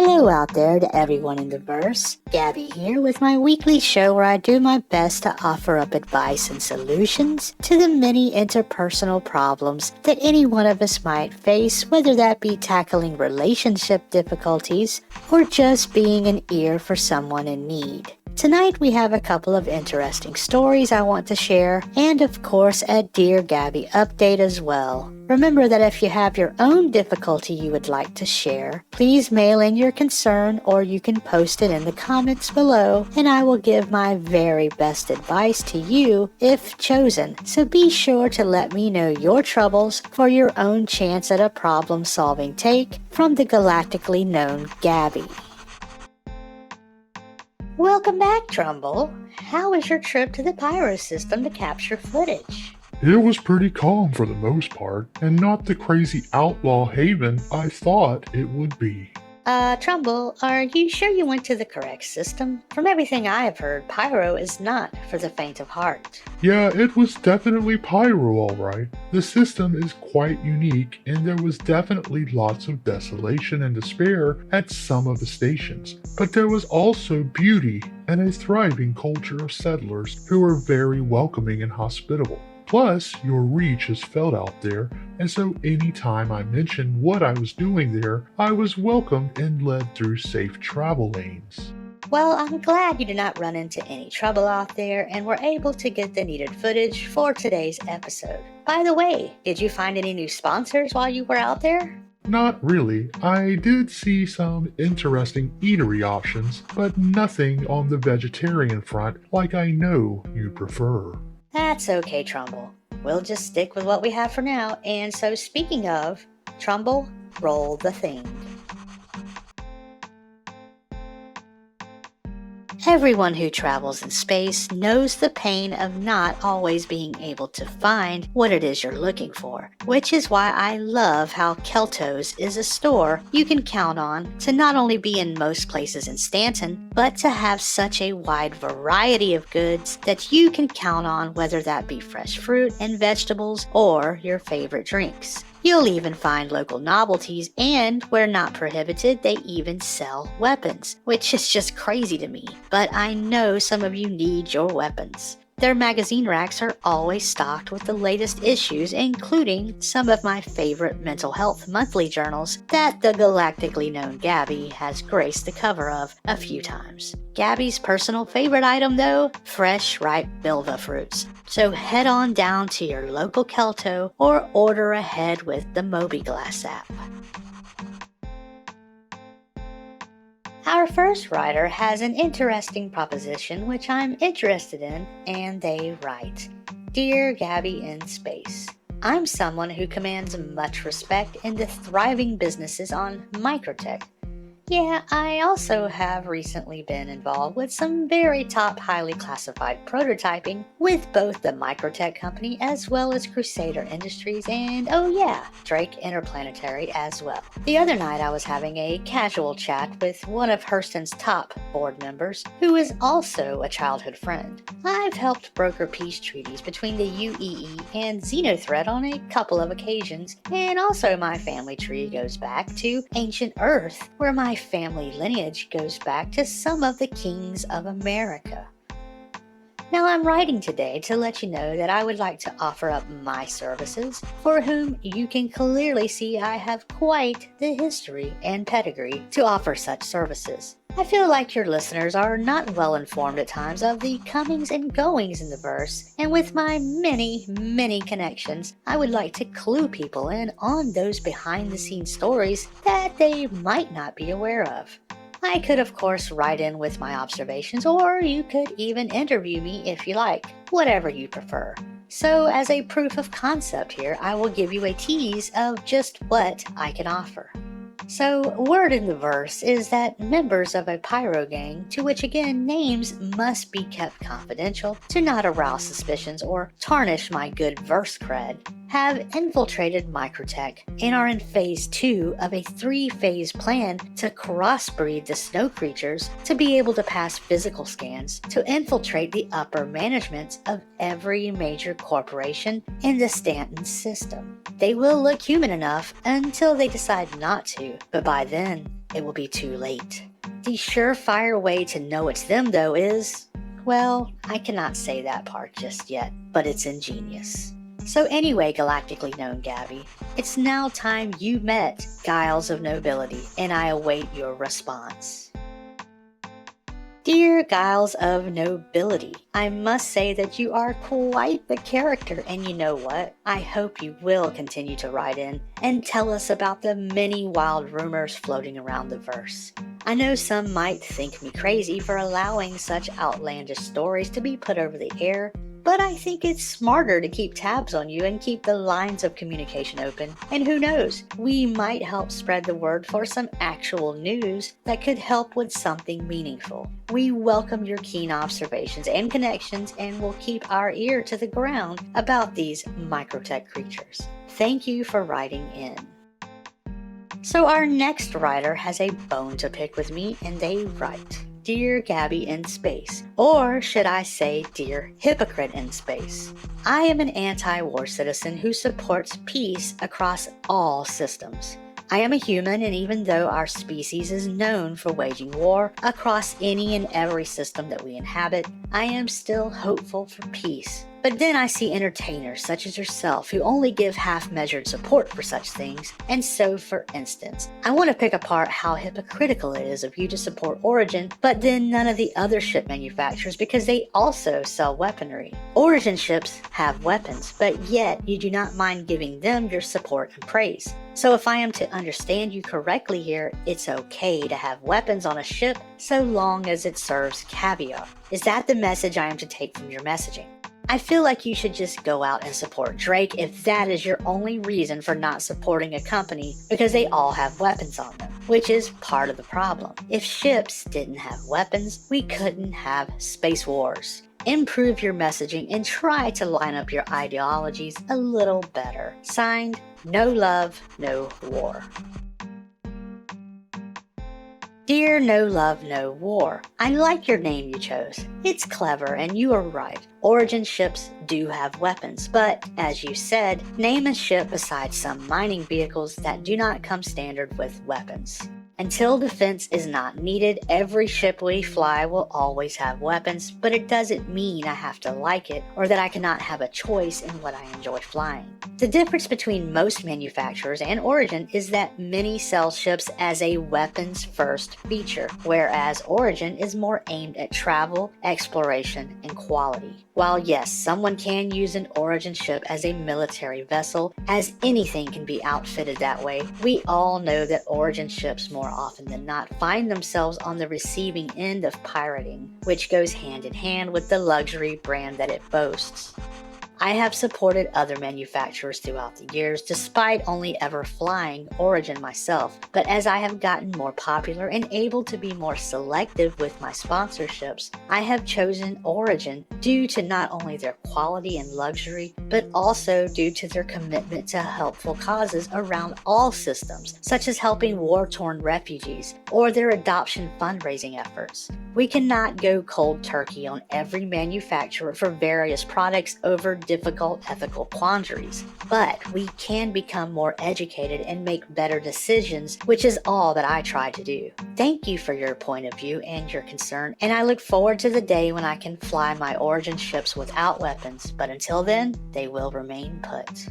Hello out there to everyone in the verse. Gabby here with my weekly show where I do my best to offer up advice and solutions to the many interpersonal problems that any one of us might face, whether that be tackling relationship difficulties or just being an ear for someone in need. Tonight we have a couple of interesting stories I want to share, and of course a Dear Gabby update as well. Remember that if you have your own difficulty you would like to share, please mail in your concern or you can post it in the comments below, and I will give my very best advice to you if chosen. So be sure to let me know your troubles for your own chance at a problem-solving take from the galactically known Gabby. Welcome back, Trumbull. How was your trip to the Pyro system to capture footage? It was pretty calm for the most part, and not the crazy outlaw haven I thought it would be. Trumbull, are you sure you went to the correct system? From everything I have heard, Pyro is not for the faint of heart. Yeah, it was definitely Pyro alright. The system is quite unique, and there was definitely lots of desolation and despair at some of the stations. But there was also beauty and a thriving culture of settlers who were very welcoming and hospitable. Plus, your reach is felt out there, and so anytime I mentioned what I was doing there, I was welcomed and led through safe travel lanes. Well, I'm glad you did not run into any trouble out there and were able to get the needed footage for today's episode. By the way, did you find any new sponsors while you were out there? Not really. I did see some interesting eatery options, but nothing on the vegetarian front like I know you prefer. That's okay, Trumbull. We'll just stick with what we have for now. And so speaking of, Trumbull, roll the thing. Everyone who travels in space knows the pain of not always being able to find what it is you're looking for, which is why I love how Kelto's is a store you can count on to not only be in most places in Stanton, but to have such a wide variety of goods that you can count on, whether that be fresh fruit and vegetables or your favorite drinks. You'll even find local novelties, and where not prohibited, they even sell weapons, which is just crazy to me. But I know some of you need your weapons. Their magazine racks are always stocked with the latest issues, including some of my favorite mental health monthly journals that the galactically known Gabby has graced the cover of a few times. Gabby's personal favorite item though, fresh ripe bilva fruits. So head on down to your local Kelto or order ahead with the MobiGlass app. Our first writer has an interesting proposition which I'm interested in, and they write, Dear Gabby in Space, I'm someone who commands much respect in the thriving businesses on microtech. Yeah, I also have recently been involved with some very top highly classified prototyping with both the Microtech company as well as Crusader Industries and, oh yeah, Drake Interplanetary as well. The other night I was having a casual chat with one of Hurston's top board members who is also a childhood friend. I've helped broker peace treaties between the UEE and Xenothreat on a couple of occasions, and also my family tree goes back to ancient Earth, where my family lineage goes back to some of the kings of America. Now I'm writing today to let you know that I would like to offer up my services, for whom you can clearly see I have quite the history and pedigree to offer such services. I feel like your listeners are not well informed at times of the comings and goings in the verse, and with my many connections, I would like to clue people in on those behind-the-scenes stories that they might not be aware of. I could of course write in with my observations, or you could even interview me if you like, whatever you prefer. So as a proof of concept here, I will give you a tease of just what I can offer. So, word in the verse is that members of a pyro gang, to which again names must be kept confidential to not arouse suspicions or tarnish my good verse cred, have infiltrated Microtech and are in phase 2 of a 3-phase plan to crossbreed the snow creatures to be able to pass physical scans to infiltrate the upper management of every major corporation in the Stanton system. They will look human enough until they decide not to, but by then, it will be too late. The surefire way to know it's them, though, is, well, I cannot say that part just yet, but it's ingenious. So anyway, galactically known Gabby, it's now time you met Guiles of Nobility, and I await your response. Dear Guiles of Nobility, I must say that you are quite the character, and you know what? I hope you will continue to write in and tell us about the many wild rumors floating around the verse. I know some might think me crazy for allowing such outlandish stories to be put over the air, but I think it's smarter to keep tabs on you and keep the lines of communication open. And who knows, we might help spread the word for some actual news that could help with something meaningful. We welcome your keen observations and connections and will keep our ear to the ground about these microtech creatures. Thank you for writing in. So our next writer has a bone to pick with me, and they write, Dear Gabby in Space, or should I say Dear Hypocrite in Space. I am an anti-war citizen who supports peace across all systems. I am a human, and even though our species is known for waging war across any and every system that we inhabit, I am still hopeful for peace. But then I see entertainers such as yourself who only give half-measured support for such things, and so for instance, I want to pick apart how hypocritical it is of you to support Origin, but then none of the other ship manufacturers because they also sell weaponry. Origin ships have weapons, but yet you do not mind giving them your support and praise. So if I am to understand you correctly here, it's okay to have weapons on a ship so long as it serves caviar. Is that the message I am to take from your messaging? I feel like you should just go out and support Drake if that is your only reason for not supporting a company because they all have weapons on them, which is part of the problem. If ships didn't have weapons, we couldn't have space wars. Improve your messaging and try to line up your ideologies a little better. Signed, No Love, No War. Dear No Love, No War, I like your name you chose. It's clever and you are right. Origin ships do have weapons, but as you said, name a ship besides some mining vehicles that do not come standard with weapons. Until defense is not needed, every ship we fly will always have weapons, but it doesn't mean I have to like it or that I cannot have a choice in what I enjoy flying. The difference between most manufacturers and Origin is that many sell ships as a weapons-first feature, whereas Origin is more aimed at travel, exploration, and quality. While yes, someone can use an Origin ship as a military vessel, as anything can be outfitted that way, we all know that Origin ships more often than not find themselves on the receiving end of pirating, which goes hand in hand with the luxury brand that it boasts. I have supported other manufacturers throughout the years despite only ever flying Origin myself, but as I have gotten more popular and able to be more selective with my sponsorships, I have chosen Origin due to not only their quality and luxury, but also due to their commitment to helpful causes around all systems, such as helping war-torn refugees or their adoption fundraising efforts. We cannot go cold turkey on every manufacturer for various products over difficult ethical quandaries, but we can become more educated and make better decisions, which is all that I try to do. Thank you for your point of view and your concern, and I look forward to the day when I can fly my Origin ships without weapons, but until then, they will remain put.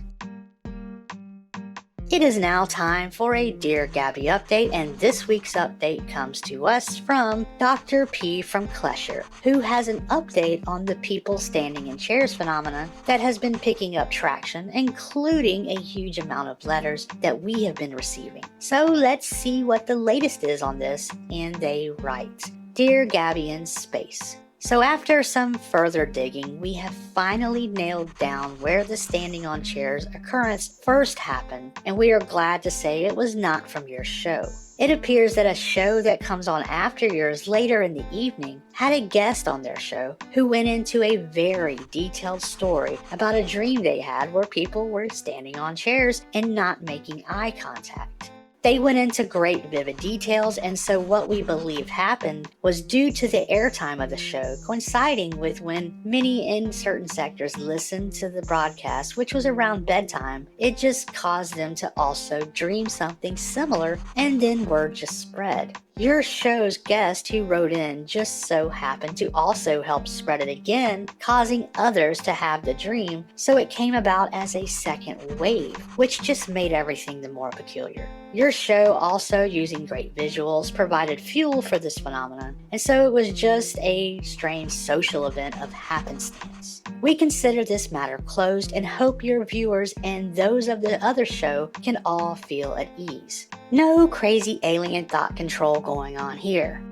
It is now time for a Dear Gabby update, and this week's update comes to us from Dr. P from Klesher, who has an update on the people standing in chairs phenomenon that has been picking up traction, including a huge amount of letters that we have been receiving. So let's see what the latest is on this, and they write, Dear Gabby in Space. So after some further digging, we have finally nailed down where the standing on chairs occurrence first happened, and we are glad to say it was not from your show. It appears that a show that comes on after yours later in the evening had a guest on their show who went into a very detailed story about a dream they had where people were standing on chairs and not making eye contact. They went into great vivid details, and so what we believe happened was due to the airtime of the show coinciding with when many in certain sectors listened to the broadcast, which was around bedtime. It just caused them to also dream something similar, and then word just spread. Your show's guest who wrote in just so happened to also help spread it again, causing others to have the dream, so it came about as a second wave, which just made everything the more peculiar. Your show, also using great visuals, provided fuel for this phenomenon, and so it was just a strange social event of happenstance. We consider this matter closed and hope your viewers and those of the other show can all feel at ease. No crazy alien thought control going on here.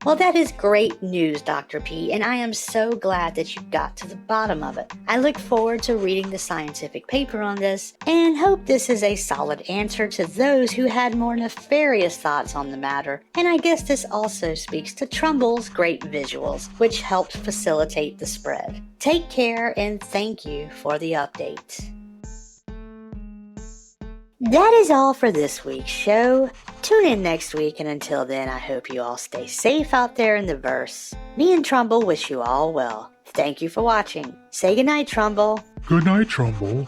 Well, that is great news, Dr. P, and I am so glad that you got to the bottom of it. I look forward to reading the scientific paper on this and hope this is a solid answer to those who had more nefarious thoughts on the matter. And I guess this also speaks to Trumbull's great visuals, which helped facilitate the spread. Take care and thank you for the update. That is all for this week's show. Tune in next week, and until then, I hope you all stay safe out there in the verse. Me and Trumbull wish you all well. Thank you for watching. Say goodnight, Trumbull. Good night, Trumbull.